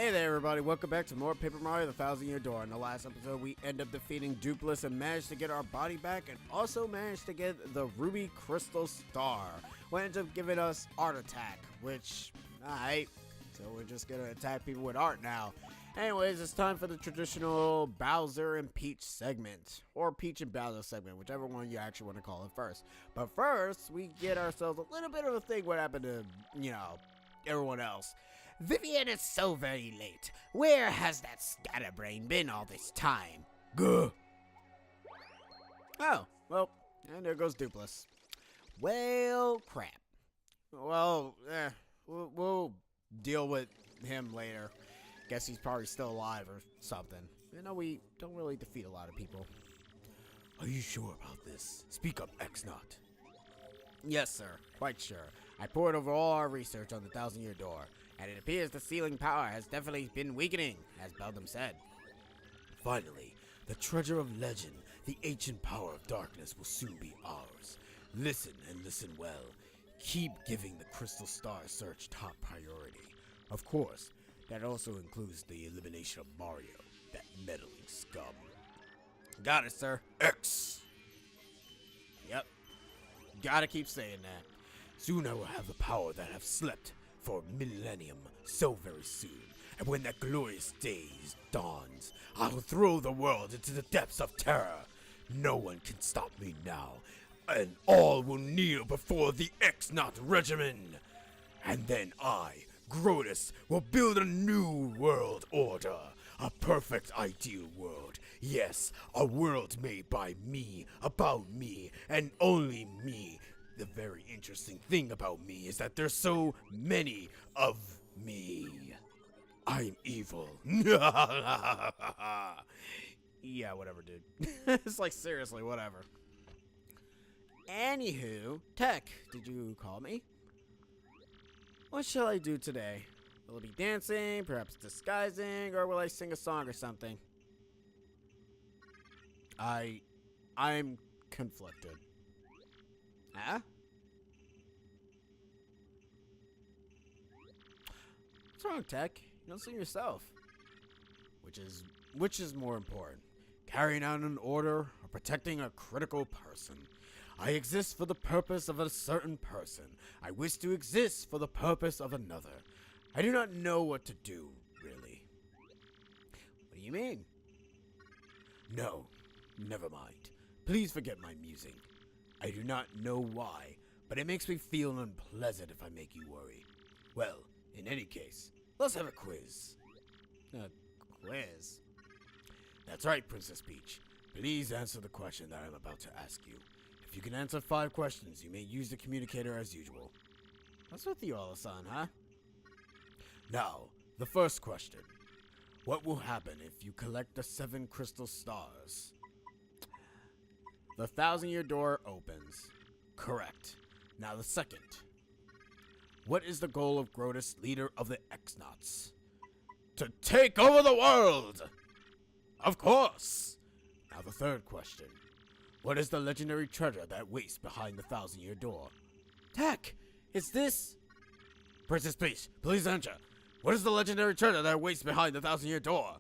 Hey there everybody, welcome back to more Paper Mario the Thousand Year Door. In the last episode we end up defeating Doopliss and managed to get our body back and also managed to get the Ruby Crystal Star. Which ends up giving us Art Attack, which, alright, so we're just gonna attack people with art now. Anyways, it's time for the traditional Bowser and Peach segment, or Peach and Bowser segment, whichever one you actually want to call it first. But first, we get ourselves a little bit of a thing what happened to, everyone else. Vivian is so very late. Where has that scatterbrain been all this time? Gah! Oh, well, and there goes Doopliss. Well, crap. Well, we'll deal with him later. Guess he's probably still alive or something. You know, we don't really defeat a lot of people. Are you sure about this? Speak up, X-Not. Yes, sir. Quite sure. I poured over all our research on the Thousand Year Door, and it appears the sealing power has definitely been weakening, as Beldam said. Finally, the treasure of legend, the ancient power of darkness will soon be ours. Listen and listen well. Keep giving the Crystal Star search top priority. Of course, that also includes the elimination of Mario, that meddling scum. Got it, sir. X! Yep. Gotta keep saying that. Soon I will have the power that I've slept for a millennium, so very soon. And when that glorious day dawns, I will throw the world into the depths of terror. No one can stop me now, and all will kneel before the X-Not regimen. And then I, Grotus, will build a new world order. A perfect ideal world. Yes, a world made by me, about me, and only me. The very interesting thing about me is that there's so many of me. I'm evil. Yeah, whatever, dude. It's like, seriously, whatever. Anywho, Tech, did you call me? What shall I do today? Will it be dancing, perhaps disguising, or will I sing a song or something? I'm conflicted. Huh? What's wrong, Tech? You don't sing yourself. Which is more important? Carrying out an order or protecting a critical person? I exist for the purpose of a certain person. I wish to exist for the purpose of another. I do not know what to do, really. What do you mean? No, never mind. Please forget my musing. I do not know why, but it makes me feel unpleasant if I make you worry. Well, in any case, let's have a quiz. A quiz? That's right, Princess Peach. Please answer the question that I'm about to ask you. If you can answer 5 questions, you may use the communicator as usual. What's with you all of a sudden, huh? Now, the first question. What will happen if you collect the 7 crystal stars? The Thousand Year Door opens. Correct. Now the second. What is the goal of Grotus, leader of the X-Nots? To take over the world! Of course! Now the third question. What is the legendary treasure that waits behind the Thousand Year Door? Tech! Is this... Princess Peach, please answer. What is the legendary treasure that waits behind the Thousand Year Door?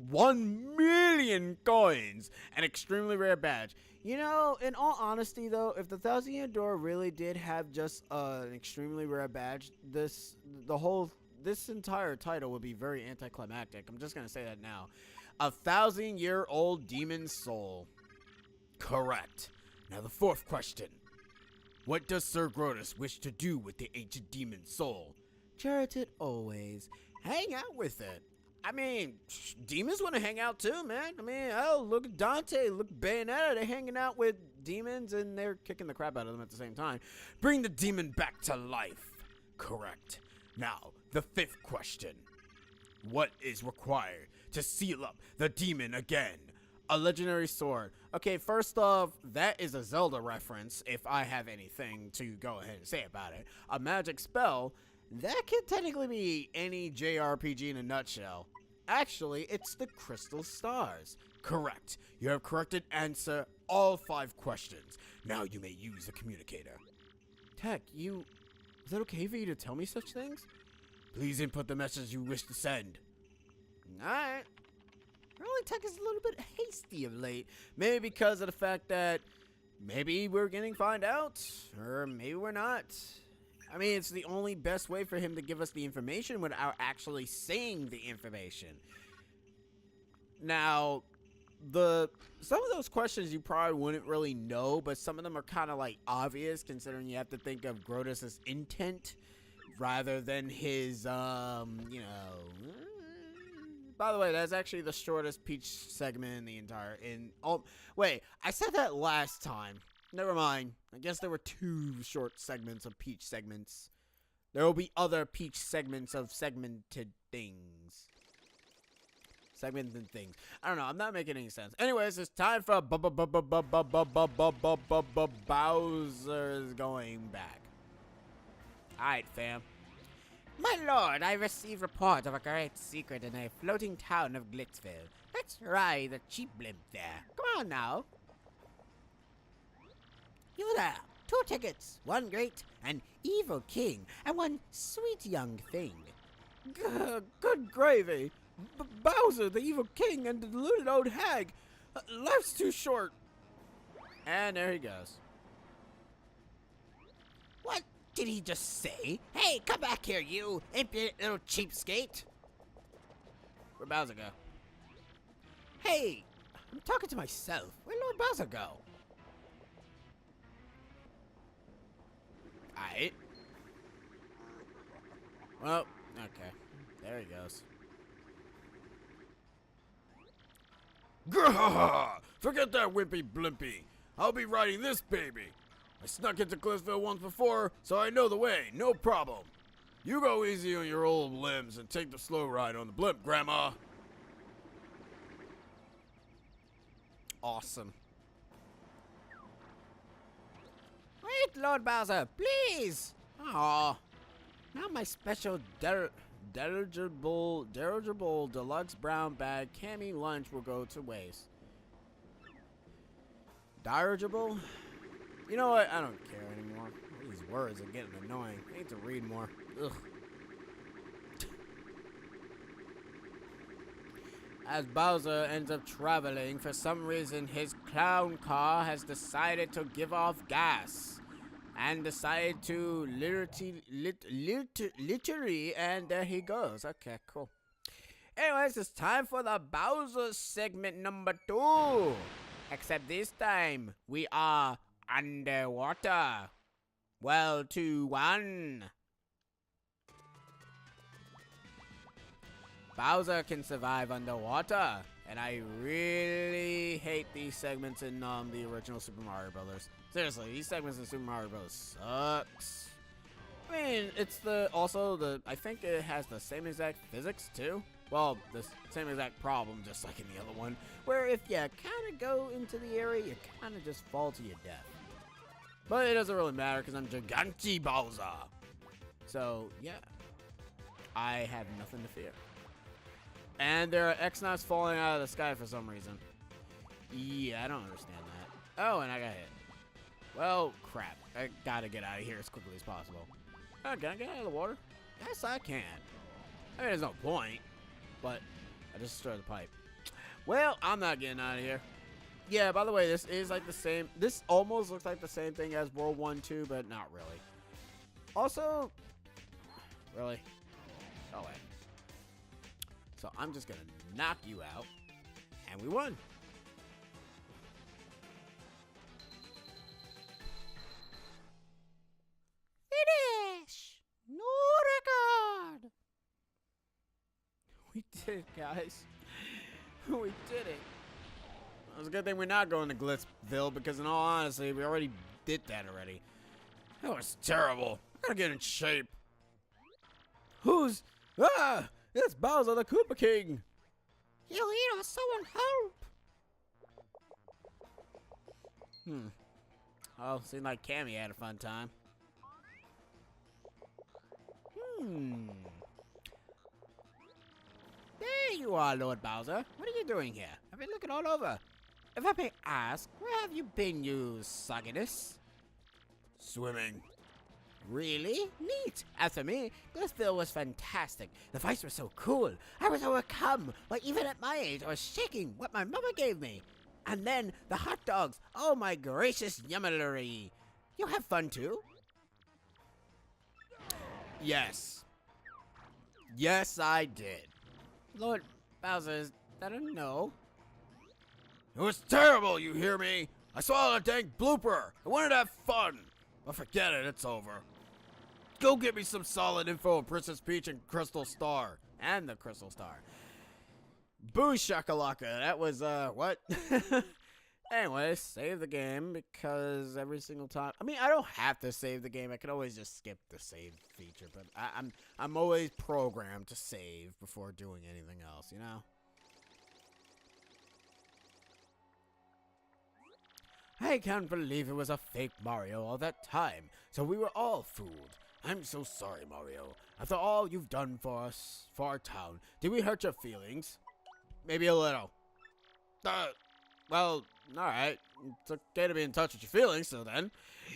1 million coins! An extremely rare badge. You know, in all honesty though, if the Thousand Year Door really did have just an extremely rare badge, this entire title would be very anticlimactic. I'm just gonna say that now. A 1,000-year-old demon soul. Correct. Now the fourth question. What does Sir Grotus wish to do with the ancient demon soul? Cherish it always. Hang out with it. I mean, demons want to hang out too, man. I mean, oh, look at Dante, look at Bayonetta. They're hanging out with demons and they're kicking the crap out of them at the same time. Bring the demon back to life. Correct. Now, the fifth question. What is required to seal up the demon again? A legendary sword. Okay, first off, that is a Zelda reference, if I have anything to go ahead and say about it. A magic spell, that could technically be any JRPG in a nutshell. Actually, it's the Crystal Stars. Correct. You have corrected answer all 5 questions. Now you may use the communicator. Tech, is it okay for you to tell me such things? Please input the message you wish to send. Alright. Early tech is a little bit hasty of late. Maybe because of the fact that maybe we're getting find out, or maybe we're not. I mean, it's the only best way for him to give us the information without actually saying the information. Now, some of those questions you probably wouldn't really know, but some of them are kind of like obvious, considering you have to think of Grodus's intent rather than his, you know. By the way, that's actually the shortest Peach segment in the entire. Oh, wait, I said that last time. Never mind. I guess there were 2 short segments of Peach segments. There will be other Peach segments of segmented things. Segmented things. I don't know. I'm not making any sense. Anyways, it's time for Bowser's going back. Alright, fam. My lord, I received report of a great secret in a floating town of Glitzville. Let's ride the cheap blimp there. Come on now. You there. 2 tickets. 1 great and evil king, and 1 sweet young thing. Good gravy. Bowser, the evil king, and the deluded old hag. Life's too short. And there he goes. What did he just say? Hey, come back here, you impudent little cheapskate. Where'd Bowser go? Hey, I'm talking to myself. Where'd Lord Bowser go? Alright. Well, okay. There he goes. Grrrr! Forget that wimpy blimpy. I'll be riding this baby. I snuck into Glitzville once before, so I know the way. No problem. You go easy on your old limbs and take the slow ride on the blimp, Grandma. Awesome. Wait, Lord Bowser, please. Aw. Now my special dirigible deluxe brown bag Kammy lunch will go to waste. Dirigible? You know what? I don't care anymore. All these words are getting annoying. I need to read more. Ugh. As Bowser ends up traveling, for some reason his clown car has decided to give off gas. And decided to literally, and there he goes. Okay, cool. Anyways, it's time for the Bowser segment number 2. Except this time, we are underwater. Well, 2-1. Bowser can survive underwater. And I really hate these segments in the original Super Mario Brothers. Seriously, these segments in Super Mario Bros. Sucks. I mean, it's I think it has the same exact physics too. Well, the same exact problem, just like in the other one, where if you kind of go into the area, you kind of just fall to your death. But it doesn't really matter because I'm Gigante Bowser. So, yeah. I have nothing to fear. And there are X-Knots falling out of the sky for some reason. Yeah, I don't understand that. Oh, and I got hit. Well, crap. I gotta get out of here as quickly as possible. Oh, can I get out of the water? Yes, I can. I mean, there's no point. But I just destroyed the pipe. Well, I'm not getting out of here. Yeah, by the way, this is like the same. This almost looks like the same thing as World 1 2, but not really. Also, really? No way. So I'm just gonna knock you out, and we won. Finish! No record! We did it, guys. We did it. It's a good thing we're not going to Glitzville, because in all honesty, we already did that already. That was terrible. I gotta get in shape. Who's... Ah! It's Bowser the Koopa King! You hear someone help! Oh, seemed like Kammy had a fun time. There you are, Lord Bowser. What are you doing here? I've been looking all over. If I may ask, where have you been, you sogginess? Swimming. Really? Neat. As for me, Glitzville was fantastic. The fights were so cool. I was overcome. But even at my age, I was shaking what my mama gave me. And then the hot dogs. Oh my gracious yummery. You have fun too? Yes. Yes, I did. Lord Bowser, is that a no? It was terrible, you hear me? I saw a dang blooper. I wanted to have fun. But forget it, it's over. Go get me some solid info on Princess Peach and Crystal Star. And the Crystal Star. Boo shakalaka. That was, what? Anyway, save the game because every single time. I mean, I don't have to save the game. I can always just skip the save feature, but I'm always programmed to save before doing anything else, you know? I can't believe it was a fake Mario all that time, so we were all fooled. I'm so sorry, Mario. After all you've done for us, for our town, did we hurt your feelings? Maybe a little. Well, alright. It's okay to be in touch with your feelings, so then.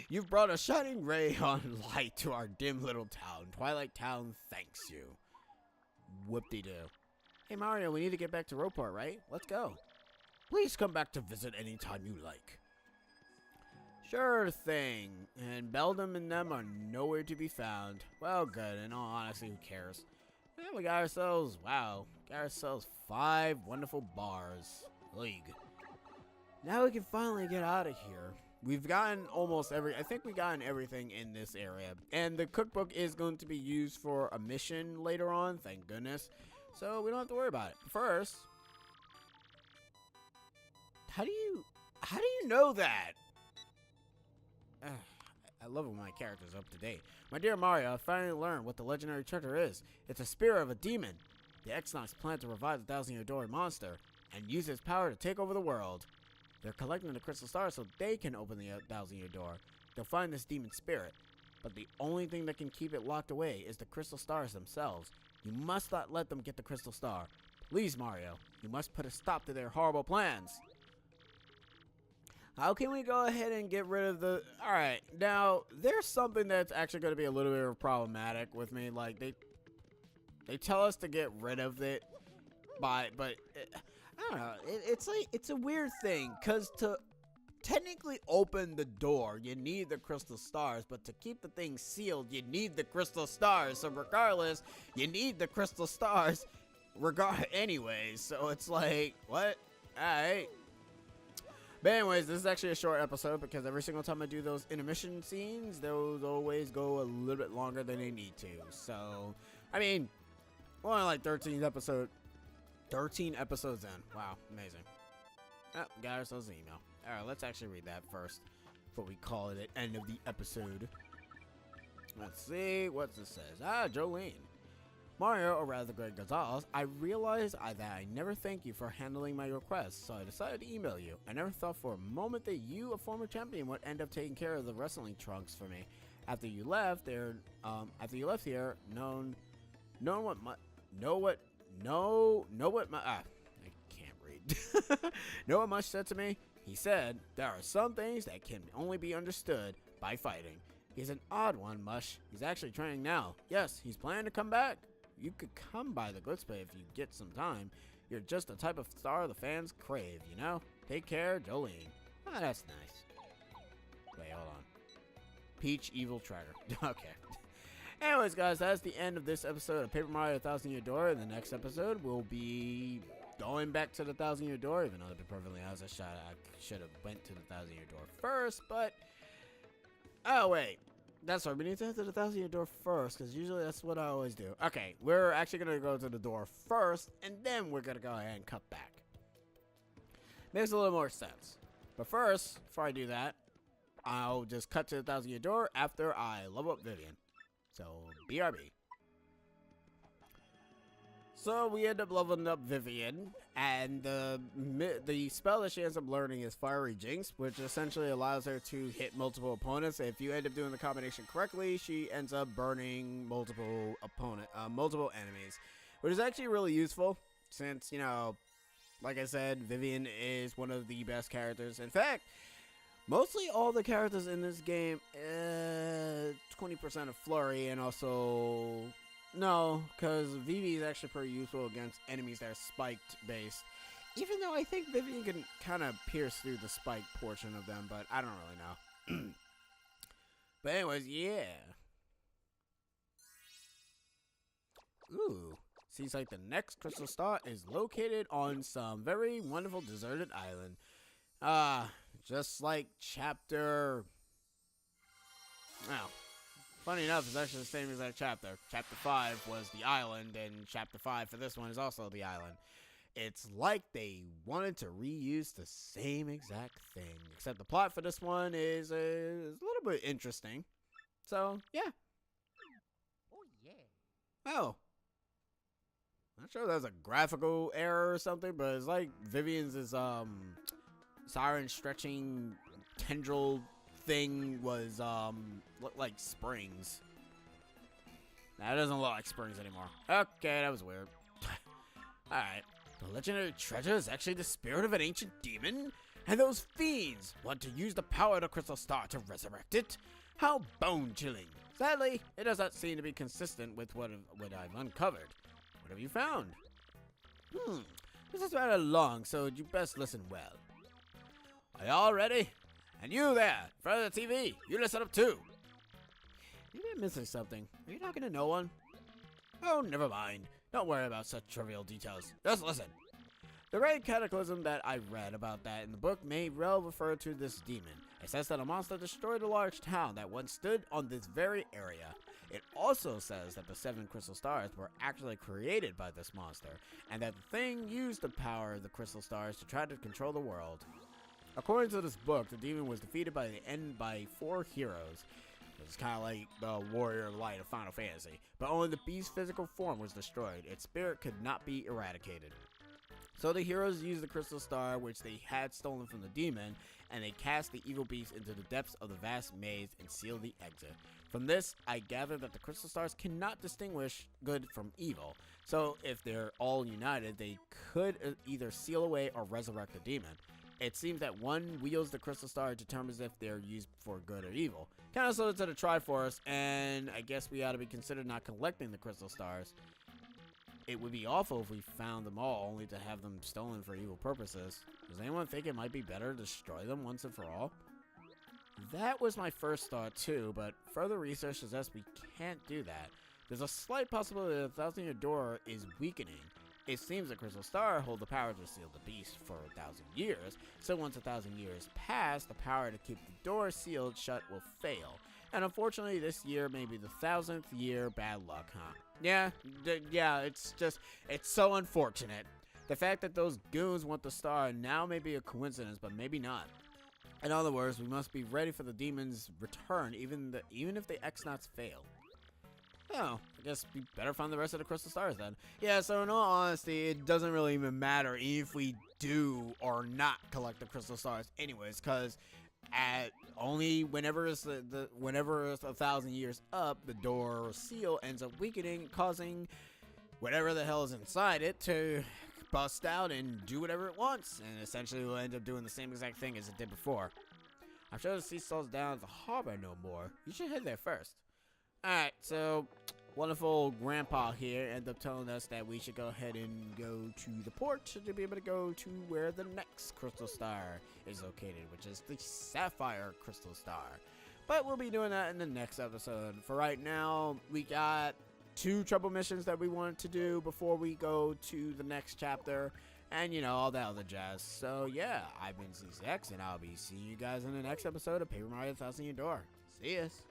You've brought a shining ray on light to our dim little town. Twilight Town thanks you. Whoop-de-doo. Hey, Mario, we need to get back to Ropart, right? Let's go. Please come back to visit anytime you like. Sure thing. And Beldum and them are nowhere to be found. Well, good. In all honesty, who cares? Yeah, we got ourselves, wow, 5 wonderful bars. League. Now we can finally get out of here. We've gotten I think we've gotten everything in this area. And the cookbook is going to be used for a mission later on, thank goodness. So we don't have to worry about it. First, how do you know that? I love when my character's up to date. My dear Mario, I finally learned what the legendary treasure is. It's a spear of a demon. The Exnox plan to revive the 1,000-year door monster and use its power to take over the world. They're collecting the crystal stars so they can open the 1,000-year door. They'll find this demon spirit, but the only thing that can keep it locked away is the crystal stars themselves. You must not let them get the crystal star. Please, Mario, you must put a stop to their horrible plans. How can we go ahead and get rid of the... Alright, now, there's something that's actually going to be a little bit problematic with me. Like, they tell us to get rid of it, but I don't know. It's a weird thing, because to technically open the door, you need the crystal stars, but to keep the thing sealed, you need the crystal stars. So regardless, you need the crystal stars anyways. So it's like, what? Alright. But anyways, this is actually a short episode because every single time I do those intermission scenes, those always go a little bit longer than they need to. So, I mean, we're only like 13 episodes in. Wow, amazing. Oh, got ourselves an email. Alright, let's actually read that first before we call it the end of the episode. Let's see what this says. Jolene. Mario, or rather Greg Gonzalez, I realized that I never thanked you for handling my request, so I decided to email you. I never thought for a moment that you, a former champion, would end up taking care of the wrestling trunks for me. After you left here, know what Mush said to me? He said, there are some things that can only be understood by fighting. He's an odd one, Mush. He's actually training now. Yes, he's planning to come back. You could come by the Glitzville if you get some time. You're just the type of star the fans crave, you know? Take care, Jolene. Oh, that's nice. Wait, hold on. Peach Evil Tracker. Okay. Anyways, guys, that's the end of this episode of Paper Mario 1,000-Year Door. In the next episode, we'll be going back to the 1,000-Year Door, even though to be perfectly honest, I should have went to the 1,000-Year Door first, but... Oh, wait. That's right, we need to head to the 1,000-Year Door first, because usually that's what I always do. Okay, we're actually going to go to the door first, and then we're going to go ahead and cut back. Makes a little more sense. But first, before I do that, I'll just cut to the 1,000-Year Door after I level up Vivian. So, BRB. So, we end up leveling up Vivian, and the spell that she ends up learning is Fiery Jinx, which essentially allows her to hit multiple opponents. If you end up doing the combination correctly, she ends up burning multiple enemies, which is actually really useful, since, you know, like I said, Vivian is one of the best characters. In fact, Mostly all the characters in this game, 20% of flurry, and also, no, because Vivi is actually pretty useful against enemies that are spiked based. Even though I think Vivian can kind of pierce through the spike portion of them, but I don't really know. But anyways, yeah. Ooh. Seems like the next crystal star is located on some very wonderful deserted island. Just like chapter... Wow. Funny enough, it's actually the same exact chapter. Chapter 5 was the island, and chapter 5 for this one is also the island. It's like they wanted to reuse the same exact thing, except the plot for this one is a little bit interesting. So, yeah. Oh, yeah. Oh. Not sure if that's a graphical error or something, but it's like Vivian's siren stretching tendril thing was looked like springs. Nah, it doesn't look like springs anymore. Okay, that was weird. Alright. The legendary treasure is actually the spirit of an ancient demon? And those fiends want to use the power of the crystal star to resurrect it? How bone-chilling. Sadly, it does not seem to be consistent with what I've uncovered. What have you found? This is rather long, so you best listen well. Are y'all ready? And you there, in front of the TV, you listen up too. Maybe I'm missing something. Are you talking to no one? Oh, never mind. Don't worry about such trivial details. Just listen. The great cataclysm that I read about that in the book may well refer to this demon. It says that a monster destroyed a large town that once stood on this very area. It also says that the 7 crystal stars were actually created by this monster, and that the thing used the power of the crystal stars to try to control the world. According to this book, the demon was defeated by the end by 4 heroes. It's kind of like the warrior light of Final Fantasy, but only the beast's physical form was destroyed. Its spirit could not be eradicated. So the heroes used the crystal star, which they had stolen from the demon, and they cast the evil beast into the depths of the vast maze and sealed the exit. From this, I gather that the crystal stars cannot distinguish good from evil. So if they're all united, they could either seal away or resurrect the demon. It seems that one wields the crystal star and determines if they're used for good or evil. Kind of similar to the Triforce, and I guess we ought to be considered not collecting the crystal stars. It would be awful if we found them all only to have them stolen for evil purposes. Does anyone think it might be better to destroy them once and for all? That was my first thought too, but further research suggests we can't do that. There's a slight possibility that the 1,000-year door is weakening. It seems the crystal star hold the power to seal the beast for 1,000 years, so once 1,000 years pass, the power to keep the door sealed shut will fail. And unfortunately, this year may be the 1,000th year bad luck, huh? Yeah, it's so unfortunate. The fact that those goons want the star now may be a coincidence, but maybe not. In other words, we must be ready for the demon's return, even if the X-Nauts fail. Oh, I guess we better find the rest of the crystal stars then. Yeah, so in all honesty, it doesn't really even matter if we do or not collect the crystal stars anyways, because whenever it's 1,000 years up, the door seal ends up weakening, causing whatever the hell is inside it to bust out and do whatever it wants, and essentially will end up doing the same exact thing as it did before. I'm sure the sea slows down at the harbor no more. You should head there first. Alright, so wonderful grandpa here ended up telling us that we should go ahead and go to the port to be able to go to where the next crystal star is located, which is the sapphire crystal star. But we'll be doing that in the next episode. For right now, we got 2 trouble missions that we wanted to do before we go to the next chapter, and you know, all that other jazz. So yeah, I've been CCX, and I'll be seeing you guys in the next episode of Paper Mario: 1,000-Year Door. See yas.